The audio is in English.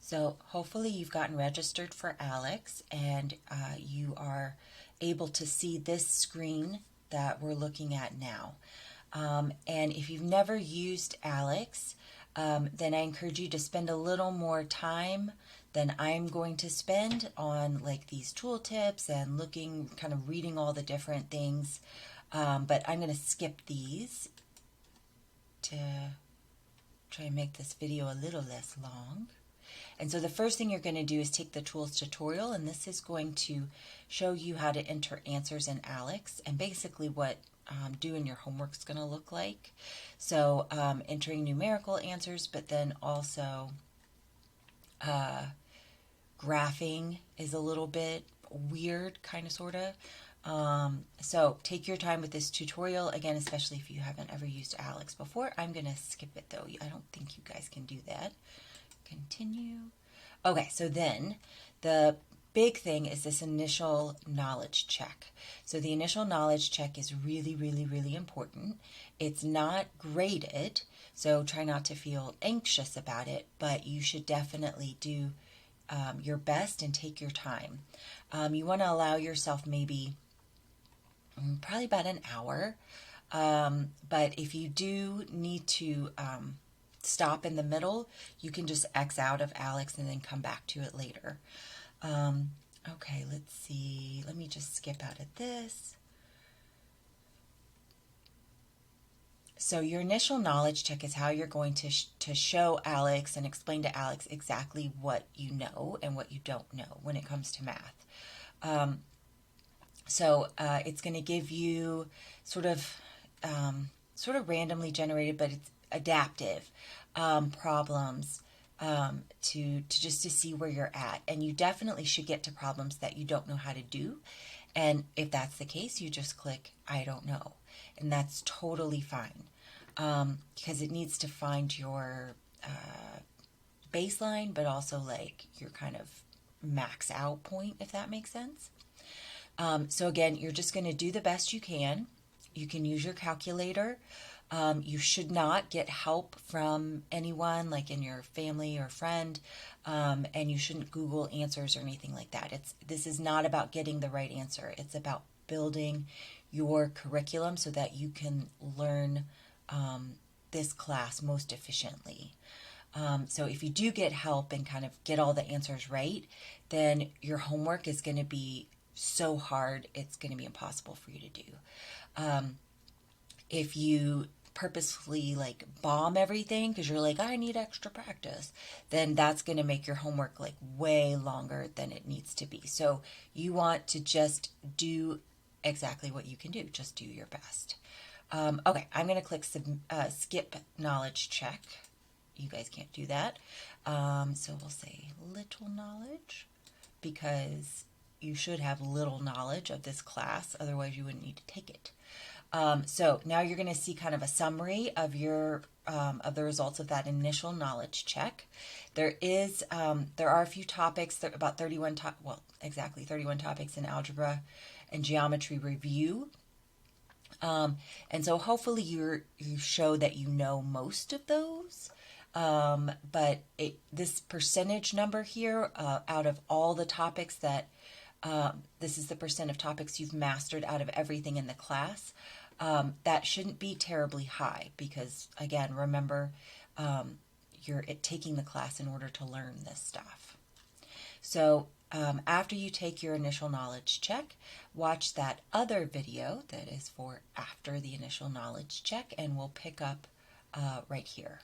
So hopefully you've gotten registered for ALEKS and you are able to see this screen that we're looking at now. And if you've never used ALEKS, then I encourage you to spend a little more time than I'm going to spend on like these tooltips and looking, kind of reading all the different things. But I'm going to skip these to try and make this video a little less long. And so the first thing you're going to do is take the tools tutorial, and this is going to show you how to enter answers in ALEKS and basically what doing your homework is going to look like. So entering numerical answers, but then also graphing is a little bit weird, kind of, sort of. So take your time with this tutorial, again, especially if you haven't ever used ALEKS before. I'm going to skip it though. I don't think you guys can do that. Continue. Okay, so then the big thing is this initial knowledge check. So the initial knowledge check is really, really, really important. It's not graded, so try not to feel anxious about it, but you should definitely do your best and take your time. You want to allow yourself maybe probably about an hour, but if you do need to stop in the middle, you can just X out of ALEKS and then come back to it later. Okay, let's see. Let me just skip out of this. So your initial knowledge check is how you're going to show ALEKS and explain to ALEKS exactly what you know and what you don't know when it comes to math. So it's going to give you sort of randomly generated, but it's adaptive problems to just to see where you're at. And you definitely should get to problems that you don't know how to do. And if that's the case, you just click I don't know. And that's totally fine, because it needs to find your baseline, but also like your kind of max out point, if that makes sense. So again, you're just going to do the best you can. You can use your calculator. You should not get help from anyone, like in your family or friend, and you shouldn't Google answers or anything like that. This is not about getting the right answer. It's about building your curriculum so that you can learn this class most efficiently. So if you do get help and kind of get all the answers right, then your homework is going to be so hard, it's going to be impossible for you to do. If you purposefully like bomb everything because you're like, I need extra practice, then that's going to make your homework like way longer than it needs to be. So you want to just do exactly what you can do. Just do your best. Okay, I'm going to click skip knowledge check. You guys can't do that. So we'll say little knowledge, because you should have little knowledge of this class, otherwise you wouldn't need to take it. So now you're going to see kind of a summary of your of the results of that initial knowledge check. There are a few topics, about 31 exactly 31 topics in algebra and geometry review. And so hopefully you show that you know most of those. But this percentage number here, out of all the topics that this is the percent of topics you've mastered out of everything in the class. That shouldn't be terribly high because, again, remember, you're taking the class in order to learn this stuff. So after you take your initial knowledge check, watch that other video that is for after the initial knowledge check, and we'll pick up right here.